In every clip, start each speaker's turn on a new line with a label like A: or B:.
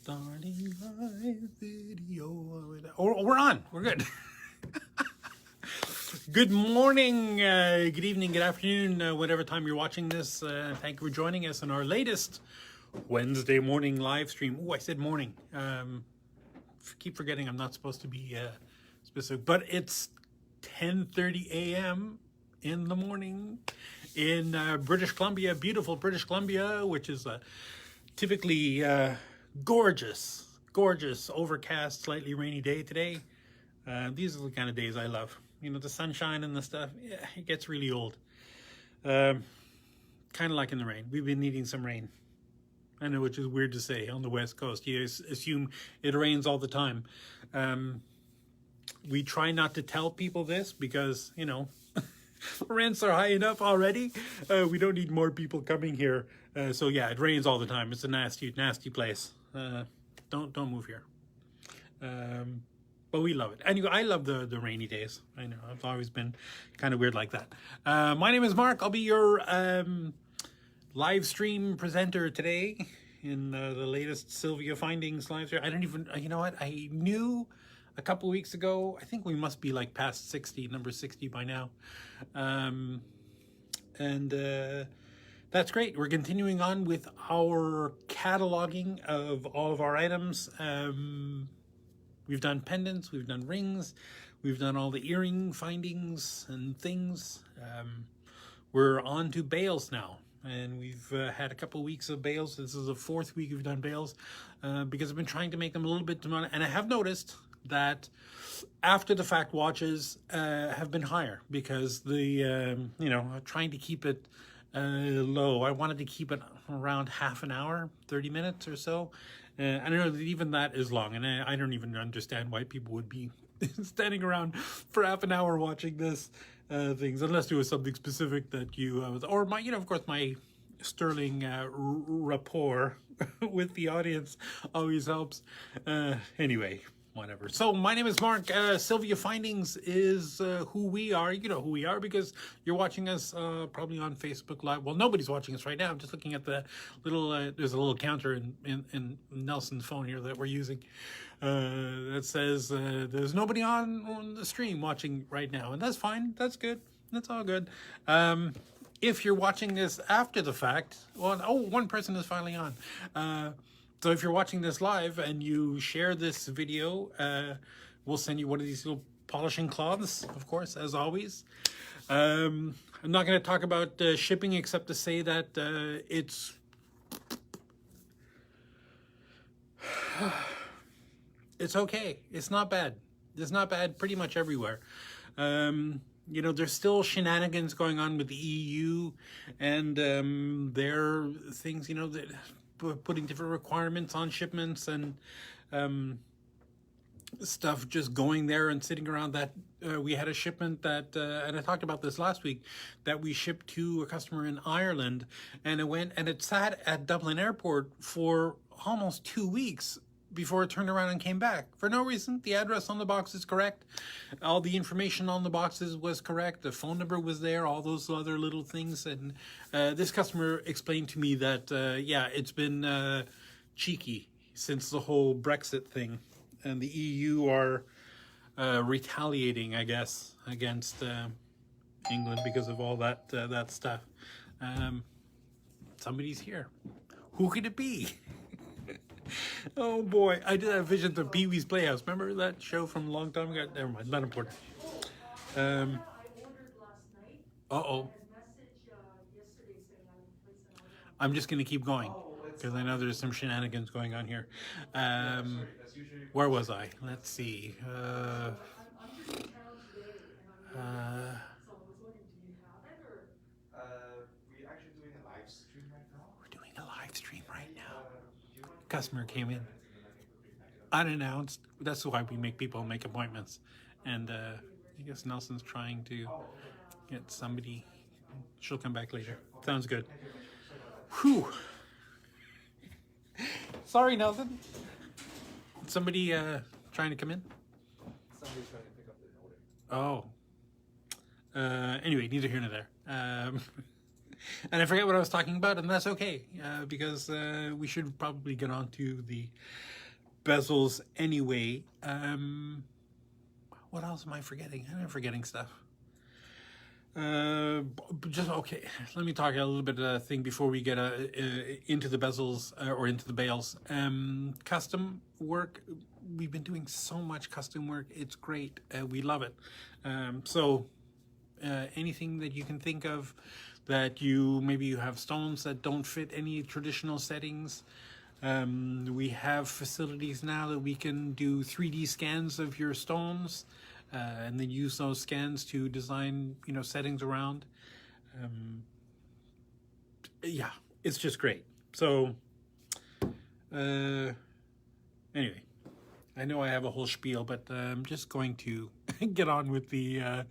A: Starting live video. Oh, we're on. We're good. Good morning, good evening, good afternoon, whatever time you're watching this. Thank you for joining us on our latest Wednesday morning live stream. Oh, I said morning. Keep forgetting I'm not supposed to be specific, but it's 10:30 a.m. in the morning in British Columbia, beautiful British Columbia, which is typically gorgeous, overcast, slightly rainy day today. These are the kind of days I love. You know, the sunshine and the stuff, yeah, it gets really old. Kind of like in the rain. We've been needing some rain. I know, which is weird to say on the West Coast. You assume it rains all the time. We try not to tell people this because, you know, rents are high enough already. We don't need more people coming here. So yeah, it rains all the time. It's a nasty, nasty place. Don't move here. But we love it. Anyway, I love the rainy days. I know, I've always been kind of weird like that. My name is Mark. I'll be your live stream presenter today in the latest SilviaFindings live stream. I don't even, you know what? I knew a couple of weeks ago, I think we must be like past 60, number 60 by now. That's great. We're continuing on with our cataloging of all of our items. We've done pendants, we've done rings, we've done all the earring findings and things. We're on to Bales now, and we've had a couple of weeks of Bales. This is the fourth week we've done Bales because I've been trying to make them a little bit, and I have noticed that after the fact watches have been higher because the, you know, trying to keep it low. I wanted to keep it around half an hour, 30 minutes or so. I don't know that even that is long, and I don't even understand why people would be standing around for half an hour watching this things, unless there was something specific that you or my, you know, of course, my sterling rapport with the audience always helps. Anyway, whatever. So my name is Mark. SilviaFindings is who we are. You know who we are because you're watching us probably on Facebook Live. Well, nobody's watching us right now. I'm just looking at the little, there's a little counter in Nelson's phone here that we're using that says there's nobody on the stream watching right now. And that's fine. That's good. That's all good. If you're watching this after the fact, well, oh, one person is finally on. So if you're watching this live and you share this video, we'll send you one of these little polishing cloths, of course, as always. I'm not going to talk about shipping except to say that it's okay. It's not bad. It's not bad pretty much everywhere. You know, there's still shenanigans going on with the EU and their things, you know, that putting different requirements on shipments and stuff just going there and sitting around. That we had a shipment that and I talked about this last week, that we shipped to a customer in Ireland, and it sat at Dublin Airport for almost 2 weeks before it turned around and came back for no reason. The address on the box is correct, all the information on the boxes was correct, the phone number was there, all those other little things. And this customer explained to me that yeah, it's been cheeky since the whole Brexit thing, and the EU are retaliating, I guess, against England because of all that that stuff. Somebody's here. Who could it be? Oh boy, I did have visions of Pee-wee's Playhouse. Remember that show from a long time ago? Never mind, not important. Uh-oh. I'm just going to keep going because I know there's some shenanigans going on here. Where was I? Let's see. We're doing a live stream right now. Customer came in unannounced. That's why we make people make appointments. And I guess Nelson's trying to get somebody. She'll come back later. Sounds good. Whew. Sorry, Nelson. Somebody trying to come in?
B: Somebody's trying to pick up the order.
A: Oh. Anyway, neither here nor there. And I forget what I was talking about, and that's okay, because we should probably get on to the bezels anyway. What else am I forgetting? I'm forgetting stuff. Just okay. Let me talk a little bit thing before we get into the bezels or into the bales. Custom work. We've been doing so much custom work. It's great. We love it. So anything that you can think of that maybe you have stones that don't fit any traditional settings. We have facilities now that we can do 3D scans of your stones, and then use those scans to design, settings around. Yeah, it's just great. So, anyway, I know I have a whole spiel, but I'm just going to get on with the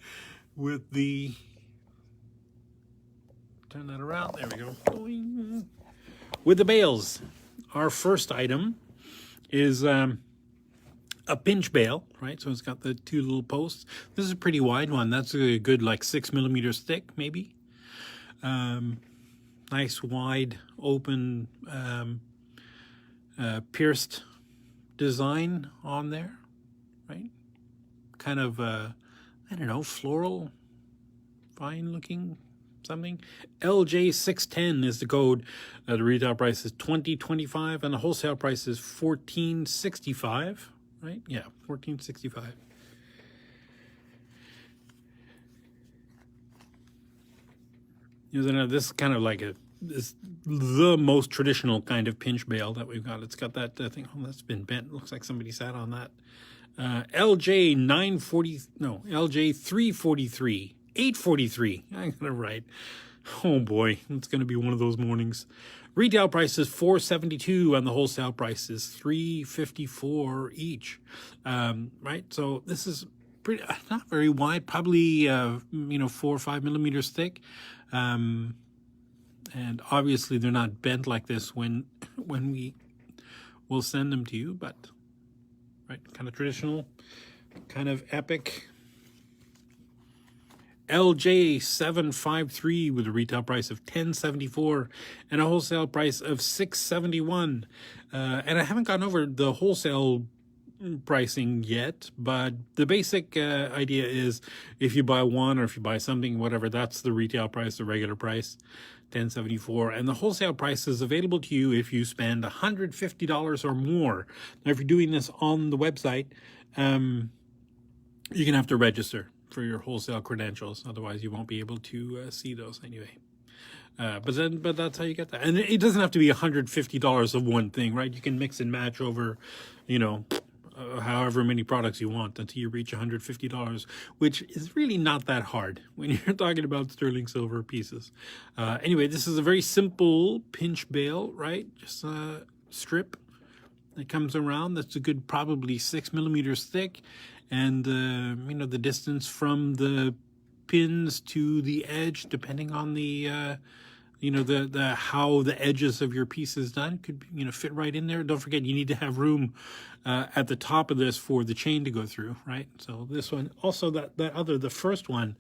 A: turn that around. There we go. With the bales, our first item is a pinch bale, right? So it's got the two little posts. This is a pretty wide one. That's a good 6 millimeters thick, maybe. Nice wide open pierced design on there, right? Kind of I don't know, floral, fine looking something. LJ610 is the code. The retail price is $20.25 and the wholesale price is $14.65. Right? Yeah, $14.65. This is kind of like the most traditional kind of pinch bale that we've got. It's got that thing. Oh, that's been bent. Looks like somebody sat on that. LJ 343, 843. I got it right. Oh boy, it's going to be one of those mornings. Retail price is $4.72 and the wholesale price is $3.54 each. Right, so this is pretty not very wide, probably 4 or 5 millimeters thick, and obviously they're not bent like this when we will send them to you, but right, kind of traditional, kind of epic. LJ753 with a retail price of $10.74 and a wholesale price of $6.71. And I haven't gone over the wholesale pricing yet, but the basic idea is if you buy one or if you buy something, whatever, that's the retail price, the regular price, $10.74. And the wholesale price is available to you if you spend $150 or more. Now, if you're doing this on the website, you're going to have to register for your wholesale credentials, otherwise you won't be able to see those anyway. But that's how you get that, and it doesn't have to be $150 of one thing, right? You can mix and match over, however many products you want until you reach $150, which is really not that hard when you're talking about sterling silver pieces. Anyway, this is a very simple pinch bale, right? Just a strip that comes around. That's a good probably 6 millimeters thick. And, the distance from the pins to the edge, depending on the how the edges of your piece is done, could, fit right in there. Don't forget, you need to have room at the top of this for the chain to go through, right? So this one, also the first one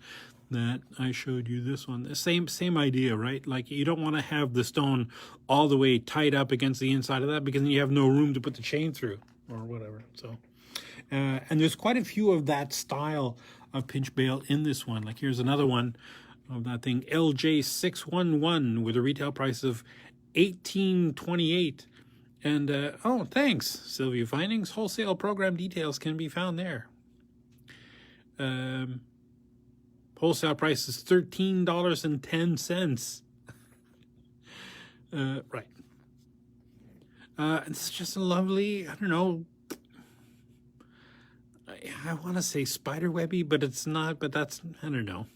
A: that I showed you, this one, the same idea, right? Like you don't want to have the stone all the way tied up against the inside of that because then you have no room to put the chain through or whatever, so... and there's quite a few of that style of pinch bale in this one. Like here's another one of that thing, LJ611 with a retail price of $18.28. And oh, thanks, SilviaFindings. Wholesale program details can be found there. Wholesale price is $13.10. Right. It's just a lovely, I don't know, I want to say spider webby, but it's not, but that's, I don't know,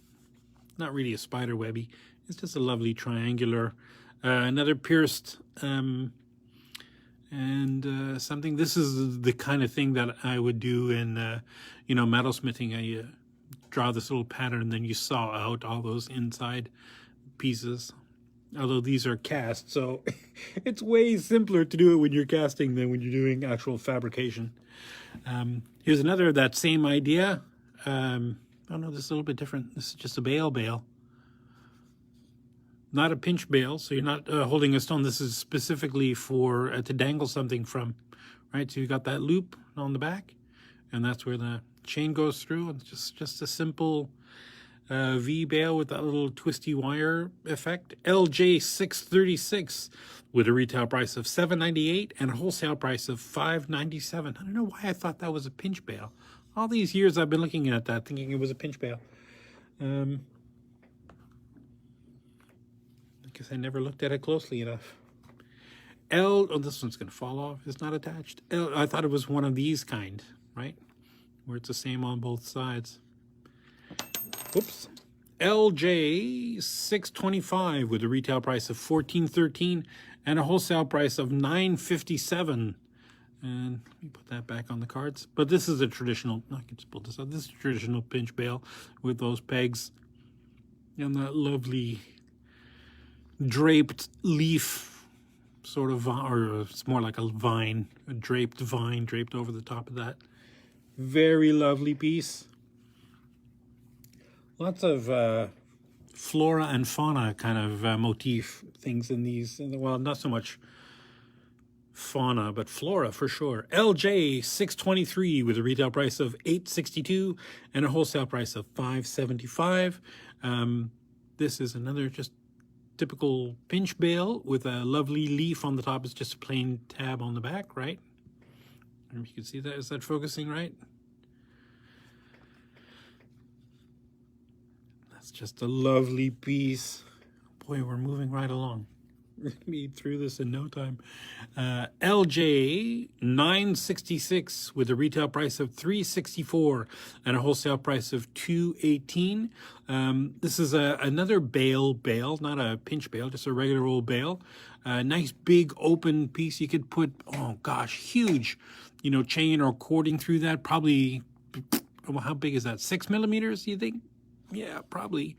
A: not really a spider webby. It's just a lovely triangular, another pierced, and something. This is the kind of thing that I would do in, metalsmithing. I draw this little pattern, and then you saw out all those inside pieces. Although these are cast, so it's way simpler to do it when you're casting than when you're doing actual fabrication. Here's another of that same idea. Oh no, this is a little bit different. This is just a bale. not a pinch bale, so you're not holding a stone. This is specifically for to dangle something from, right? So you got that loop on the back, and that's where the chain goes through. It's just a simple V bale with that little twisty wire effect. LJ 636 with a retail price of $7.98 and a wholesale price of $5.97. I don't know why I thought that was a pinch bale. All these years I've been looking at that thinking it was a pinch bale. I guess I never looked at it closely enough. Oh, this one's going to fall off. It's not attached. I thought it was one of these kind, right? Where it's the same on both sides. Whoops. LJ 625 with a retail price of $14.13 and a wholesale price of $9.57. And let me put that back on the cards. But this is a traditional, I can just pull this out. This is a traditional pinch bale with those pegs and that lovely draped leaf sort of, or it's more like a vine, a draped vine draped over the top of that. Very lovely piece. Lots of flora and fauna kind of motif things in these. Well, not so much fauna, but flora for sure. LJ 623 with a retail price of $8.62 and a wholesale price of $5.75. This is another just typical pinch bale with a lovely leaf on the top. It's just a plain tab on the back, right? I don't know if you can see that. Is that focusing right? That's just a lovely piece. Boy, we're moving right along. We're going to be through this in no time. LJ 966 with a retail price of $3.64 and a wholesale price of $2.18. This is another bale, not a pinch bale, just a regular old bale. Nice big open piece. You could put, oh gosh, huge, chain or cording through that. Probably, well, how big is that? 6 millimeters, you think? Yeah, probably.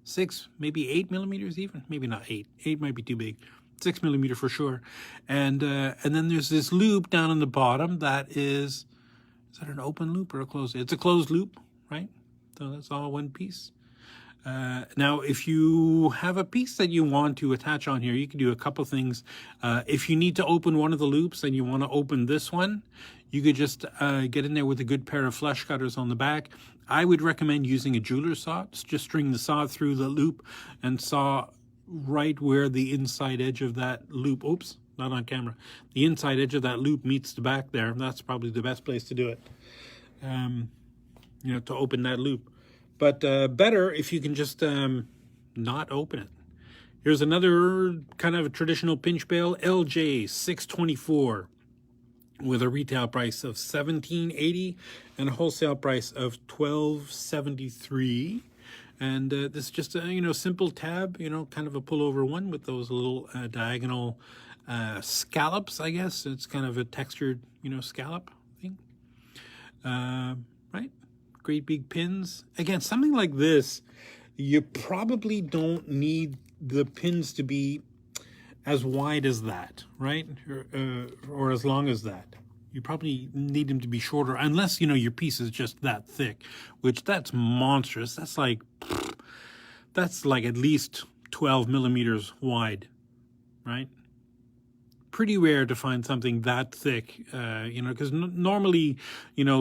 A: 6, maybe 8 millimeters even. Maybe not 8. 8 might be too big. 6 millimeter for sure. And then there's this loop down on the bottom that is that an open loop or a closed? It's a closed loop, right? So that's all one piece. Now, if you have a piece that you want to attach on here, you can do a couple things. If you need to open one of the loops and you want to open this one, you could just get in there with a good pair of flush cutters on the back. I would recommend using a jeweler's saw. Just string the saw through the loop and saw right where the inside edge of that loop, oops, not on camera, the inside edge of that loop meets the back there. That's probably the best place to do it, to open that loop. But better if you can just not open it. Here's another kind of a traditional pinch bale, LJ 624. With a retail price of $17.80 and a wholesale price of $12.73. And this is just a simple tab, kind of a pullover one with those little diagonal scallops, I guess. It's kind of a textured, scallop thing. Right? Great big pins. Again, something like this, you probably don't need the pins to be as wide as that, right? Or as long as that. You probably need them to be shorter, unless, your piece is just that thick, which that's monstrous. That's like at least 12 millimeters wide, right? Pretty rare to find something that thick, because normally,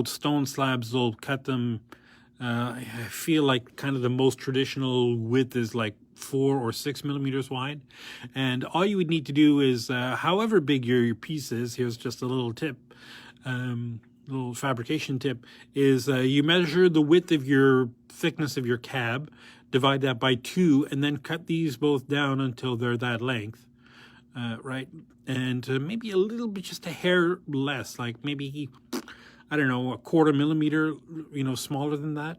A: stone slabs will cut them. I feel like kind of the most traditional width is like 4 or 6 millimeters wide, and all you would need to do is however big your piece is, here's just a little tip, little fabrication tip, is you measure the width of your thickness of your cab, divide that by 2, and then cut these both down until they're that length, right? And maybe a little bit, just a hair less, like maybe, I don't know, a 1/4 millimeter, smaller than that.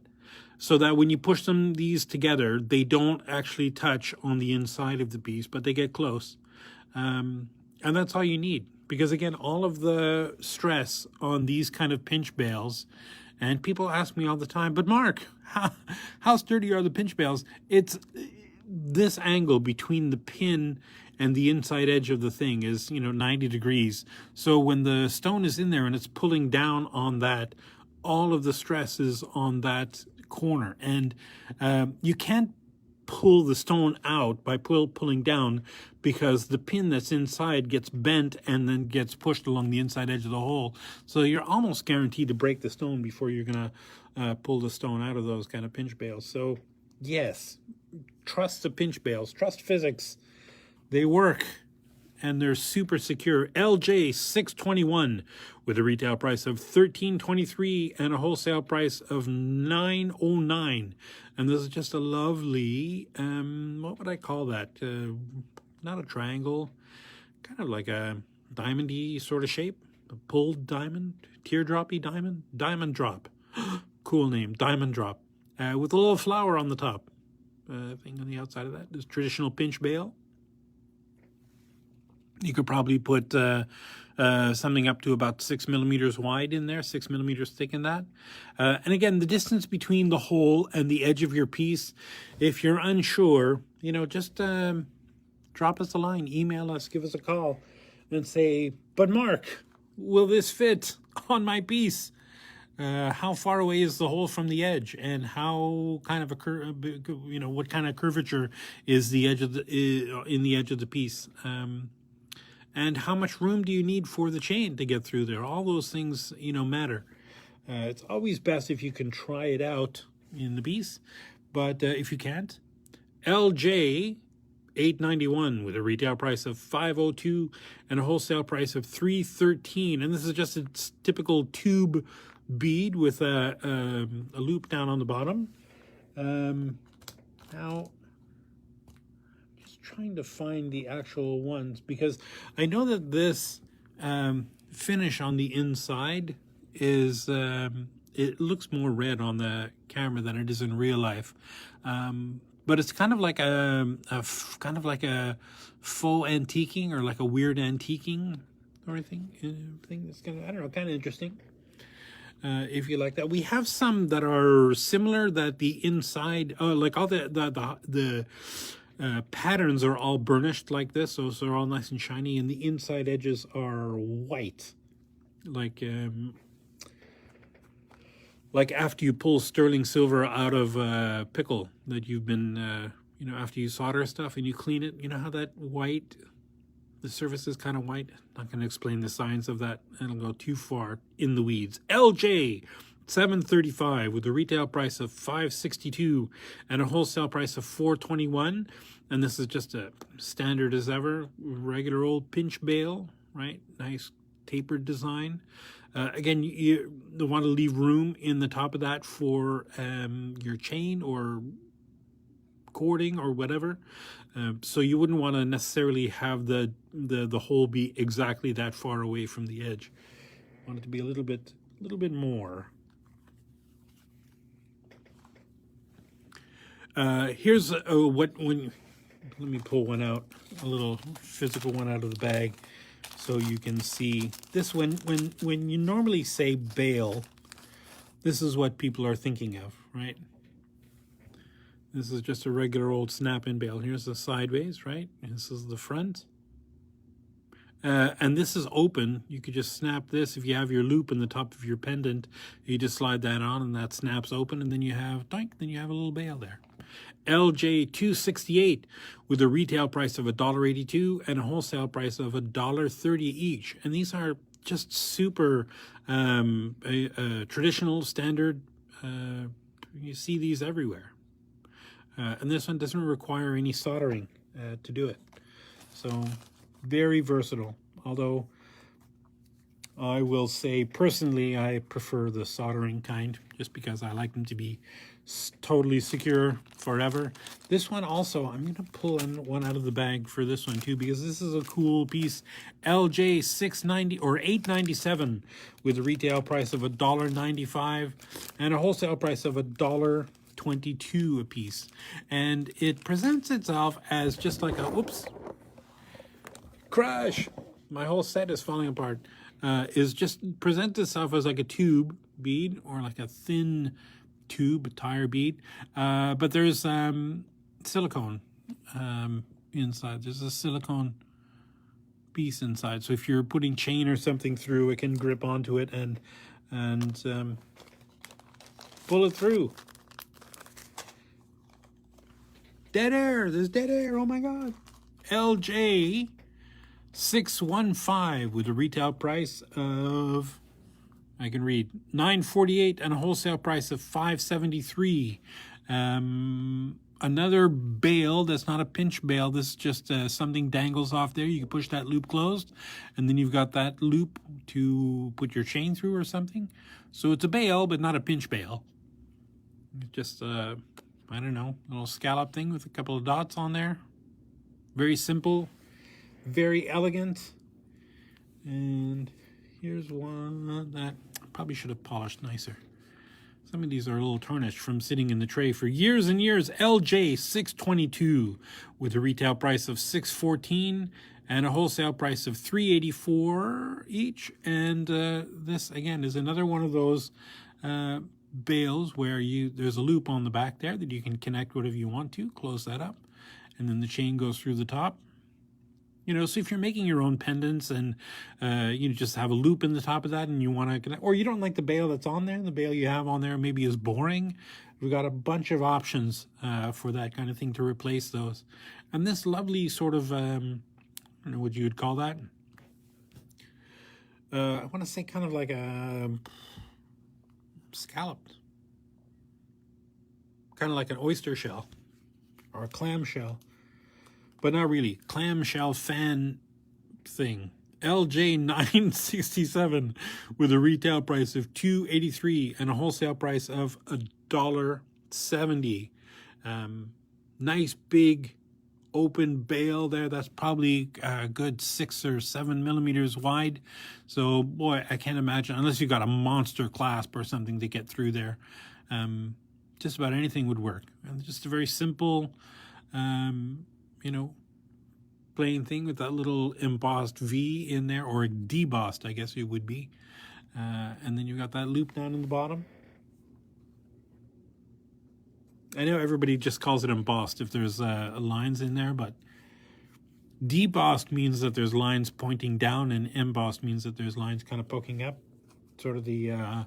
A: So that when you push these together, they don't actually touch on the inside of the piece, but they get close. And that's all you need. Because again, all of the stress on these kind of pinch bales, and people ask me all the time, but Mark, how sturdy are the pinch bales? It's this angle between the pin and the inside edge of the thing is, 90 degrees. So when the stone is in there and it's pulling down on that, all of the stress is on that corner, and you can't pull the stone out by pulling down, because the pin that's inside gets bent and then gets pushed along the inside edge of the hole. So you're almost guaranteed to break the stone before you're going to pull the stone out of those kind of pinch bales. So yes, trust the pinch bales, trust physics. They work and they're super secure. LJ 621 with a retail price of $13.23 and a wholesale price of $9.09. And this is just a lovely, what would I call that? Not a triangle, kind of like a diamond-y sort of shape. A pulled diamond, teardroppy diamond, diamond drop. Cool name, diamond drop. With a little flower on the top. Thing on the outside of that is traditional pinch bale. You could probably put something up to about 6 millimeters wide in there, 6 millimeters thick in that. And again, the distance between the hole and the edge of your piece, if you're unsure, you know, just drop us a line, email us, give us a call, and say, but Mark, will this fit on my piece? How far away is the hole from the edge, and how kind of what kind of curvature is the edge of in the edge of the piece? And how much room do you need for the chain to get through there? All those things, you know, matter. It's always best if you can try it out in the piece, but if you can't, LJ 891 with a retail price of $502 and a wholesale price of $313. And this is just a typical tube bead with a loop down on the bottom. Now, trying to find the actual ones, because I know that this finish on the inside is it looks more red on the camera than it is in real life, but it's kind of like a faux antiquing, or like a weird antiquing or thing that's kind of, I don't know, kind of interesting. If you like that, we have some that are similar, that the inside, like all the patterns are all burnished like this, so they're all nice and shiny, and the inside edges are white, like after you pull sterling silver out of pickle that you've been, you know, after you solder stuff and you clean it, you know how that white, the surface is kind of white. Not going to explain the science of that, and it'll go too far in the weeds. LJ 735 with a retail price of $562 and a wholesale price of $421. And this is just a standard as ever, regular old pinch bale, right? Nice tapered design. Again, you want to leave room in the top of that for your chain or cording or whatever. So you wouldn't want to necessarily have the hole be exactly that far away from the edge. Want it to be a little bit more. Here's let me pull one out, a little physical one out of the bag, so you can see this. When you normally say Bale, this is what people are thinking of, right? This is just a regular old snap-in bale. Here's the sideways, right? This is the front. And this is open. You could just snap this. If you have your loop in the top of your pendant, you just slide that on and that snaps open, and then you have, doink, then you have a little bale there. LJ 268 with a retail price of $1.82 and a wholesale price of $1.30 each. And these are just super traditional, standard. You see these everywhere. And this one doesn't require any soldering to do it. So very versatile. Although I will say personally, I prefer the soldering kind, just because I like them to be totally secure forever. This one also, I'm going to pull one out of the bag for this one too, because this is a cool piece. LJ 690 or 897 with a retail price of $1.95 and a wholesale price of $1.22 a piece. And it presents itself as just like a, whoops, crash, my whole set is falling apart. Is just present itself as like a tube bead, or like a thin tube tire bead, but there's silicone inside. There's a silicone piece inside, so if you're putting chain or something through, it can grip onto it and pull it through. Dead air. There's dead air. Oh my God. LJ 615 with a retail price of, I can read, $9.48 and a wholesale price of $5.73. Another bale that's not a pinch bale. This is just something dangles off there. You can push that loop closed, and then you've got that loop to put your chain through or something. So it's a bale, but not a pinch bale. Just, I don't know, a little scallop thing with a couple of dots on there. Very simple, very elegant. And here's one that I probably should have polished nicer. Some of these are a little tarnished from sitting in the tray for years and years. LJ 622 with a retail price of $6.14 and a wholesale price of $3.84 each. And this, again, is another one of those bales where there's a loop on the back there that you can connect whatever you want to. Close that up. And then the chain goes through the top. You know, so if you're making your own pendants and you just have a loop in the top of that and you want to connect, or you don't like the bale that's on there, the bale you have on there maybe is boring, we've got a bunch of options for that kind of thing to replace those. And this lovely sort of, I don't know what you would call that. I want to say kind of like a scalloped. Kind of like an oyster shell or a clam shell. But not really. Clamshell fan thing. LJ 967 with a retail price of $2.83 and a wholesale price of $1.70. Nice big open bale there. That's probably a good 6 or 7 millimeters wide. So boy, I can't imagine, unless you got a monster clasp or something to get through there. Just about anything would work. And just a very simple you know, plain thing with that little embossed V in there, or debossed, I guess it would be. And then you've got that loop down in the bottom. I know everybody just calls it embossed if there's lines in there, but debossed means that there's lines pointing down, and embossed means that there's lines kind of poking up. Sort of the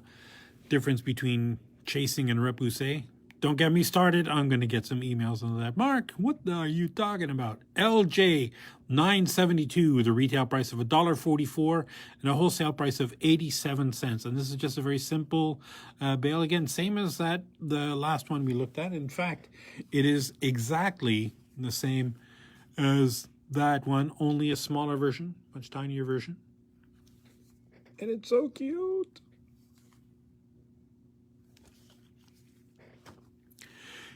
A: difference between chasing and repoussé. Don't get me started. I'm going to get some emails on that. Mark, what are you talking about? LJ 972 with a retail price of $1.44 and a wholesale price of 87 cents. And this is just a very simple bale. Again, same as the last one we looked at. In fact, it is exactly the same as that one, only a smaller version, much tinier version. And it's so cute.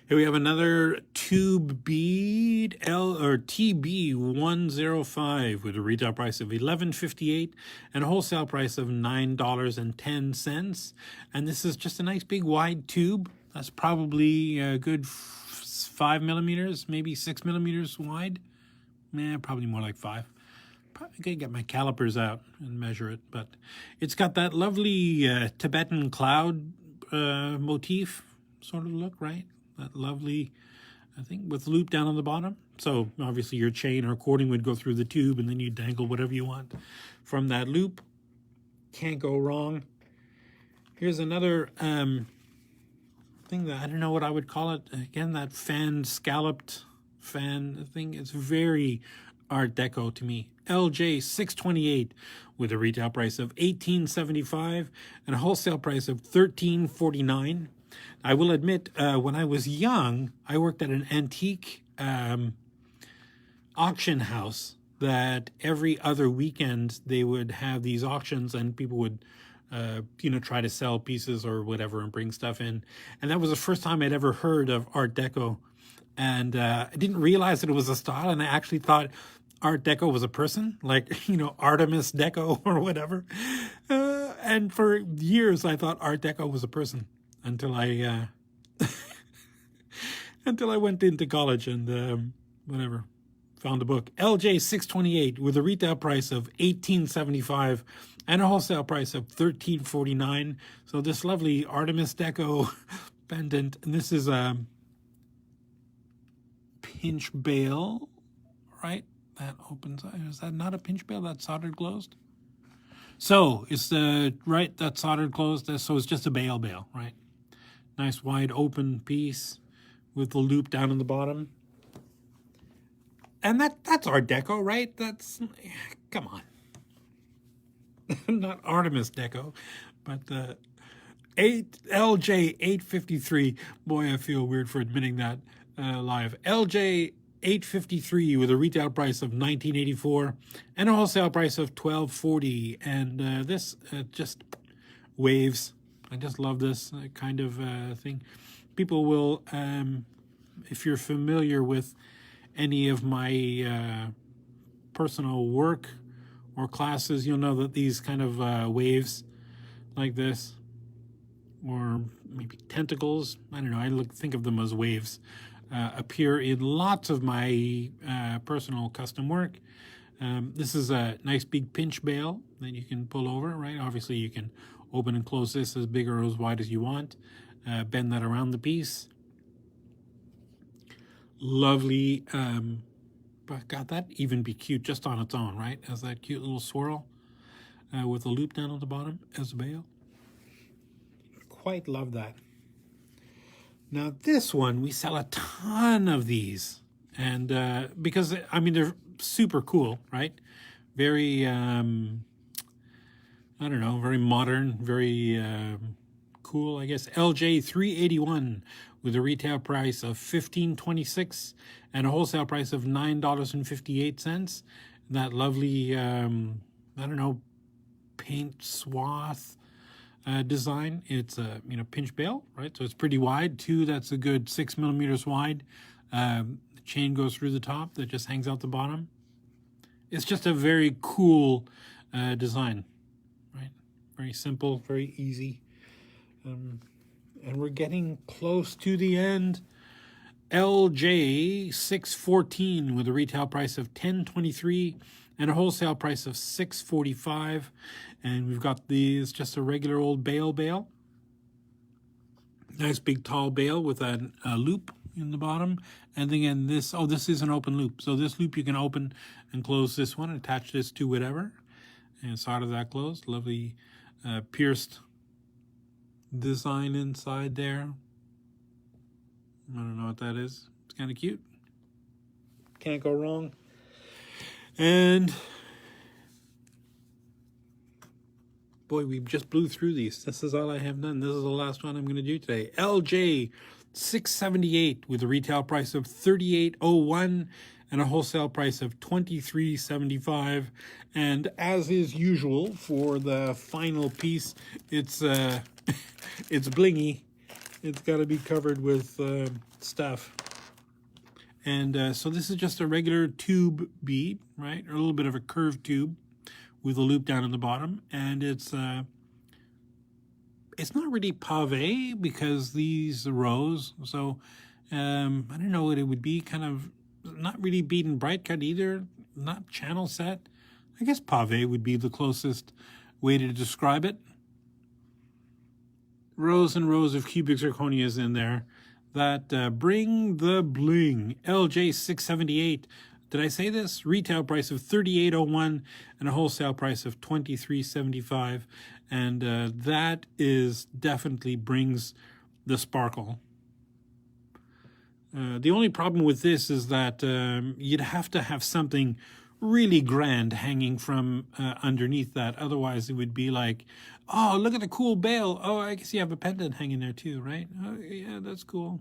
A: Here we have another tube bead, TB105 with a retail price of $11.58 and a wholesale price of $9.10. And this is just a nice big wide tube. That's probably a good 5 millimeters, maybe 6 millimeters wide. Probably more like 5. Probably gonna get my calipers out and measure it, but it's got that lovely Tibetan cloud motif sort of look, right? That lovely, I think, with loop down on the bottom. So obviously your chain or cording would go through the tube, and then you dangle whatever you want from that loop. Can't go wrong. Here's another thing that I don't know what I would call it. Again, that scalloped fan thing. It's very Art Deco to me. LJ 628 with a retail price of $18.75 and a wholesale price of $13.49. I will admit, when I was young, I worked at an antique auction house that every other weekend they would have these auctions, and people would, try to sell pieces or whatever and bring stuff in. And that was the first time I'd ever heard of Art Deco. And I didn't realize that it was a style, and I actually thought Art Deco was a person, like, Artemis Deco or whatever. And for years, I thought Art Deco was a person. Until I went into college and found a book. LJ 628 with a retail price of $18.75 and a wholesale price of $13.49. So this lovely Artemis Deco pendant, and this is a pinch bale, right? That opens. Is that not a pinch bale? That's soldered closed. So it's that's soldered closed. So it's just a bale, right? Nice wide open piece with the loop down in the bottom. And that's Art Deco, right? That's, come on. Not Artemis Deco, but the LJ 853. Boy, I feel weird for admitting that live. LJ 853 with a retail price of $19.84 and a wholesale price of $12.40. And this just waves. I just love this kind of thing. People will, if you're familiar with any of my personal work or classes, you'll know that these kind of waves like this, or maybe tentacles, I don't know, I think of them as waves, appear in lots of my personal custom work. This is a nice big pinch bale that you can pull over, right? Obviously you can open and close this as big or as wide as you want, bend that around the piece. Lovely, but God, that even be cute just on its own, right? As that cute little swirl with a loop down at the bottom as a bale. Quite love that. Now this one, we sell a ton of these, and because I mean they're super cool, right? Very I don't know, very modern, very cool, I guess. LJ 381 with a retail price of $15.26 and a wholesale price of $9.58. That lovely I don't know, paint swath design. It's a pinch bale, right? So it's pretty wide too. That's a good 6 millimeters wide. The chain goes through the top that just hangs out the bottom. It's just a very cool design, right? Very simple, very easy. And we're getting close to the end. LJ 614 with a retail price of $10.23 and a wholesale price of $6.45. And we've got these, just a regular old bale. Nice big tall bale with a loop in the bottom. And again, this is an open loop. So this loop you can open and close this one, attach this to whatever, and solder that closed. Lovely pierced design inside there. I don't know what that is. It's kind of cute. Can't go wrong. And boy, we just blew through these. This is all I have done. This is the last one I'm going to do today. LJ 678 with a retail price of $38.01 and a wholesale price of $23.75. And as is usual for the final piece, it's it's blingy. It's got to be covered with stuff. And so this is just a regular tube bead, right? Or a little bit of a curved tube with a loop down in the bottom. And it's not really pave because these rows. So I don't know what it would be. Kind of not really bead and bright cut either. Not channel set. I guess pave would be the closest way to describe it. Rows and rows of cubic zirconias in there that bring the bling. LJ 678. Did I say this? Retail price of $38.01 and a wholesale price of $23.75. And that is definitely brings the sparkle. The only problem with this is that you'd have to have something really grand hanging from underneath that. Otherwise, it would be like, oh, look at the cool bale. Oh, I guess you have a pendant hanging there too, right? Oh, yeah, that's cool.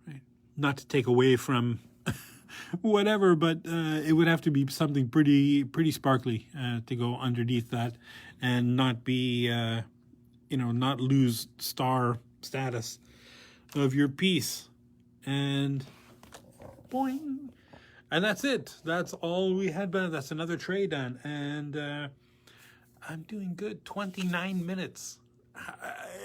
A: Right. Not to take away from whatever, but it would have to be something pretty sparkly to go underneath that and not be, not lose star status of your piece. And boing. And that's it. That's all we had. That's another tray done. And I'm doing good. 29 minutes.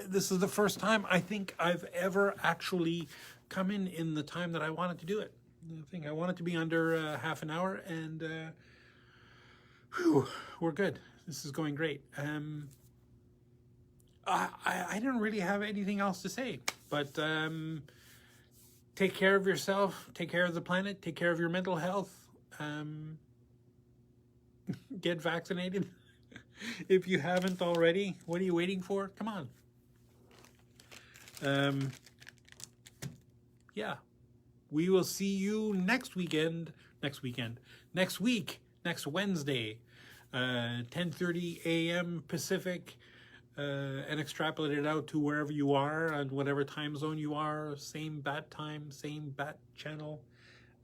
A: This is the first time I think I've ever actually come in the time that I wanted to do it. I think I want it to be under half an hour, and we're good. This is going great. I don't really have anything else to say, but take care of yourself, take care of the planet, take care of your mental health, get vaccinated. If you haven't already, what are you waiting for? Come on. Yeah. we will see you next week, next Wednesday, 10:30 a.m. Pacific, and extrapolate it out to wherever you are and whatever time zone you are. Same bat time, same bat channel.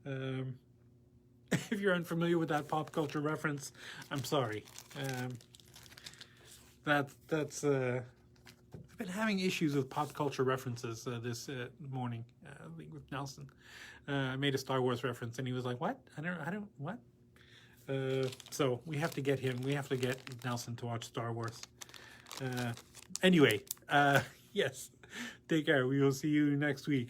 A: If you're unfamiliar with that pop culture reference, I'm sorry. That's I've been having issues with pop culture references this morning with Nelson. I made a Star Wars reference and he was like, "What? I don't what?" So we have to get him. We have to get Nelson to watch Star Wars. Anyway, yes. Take care. We will see you next week.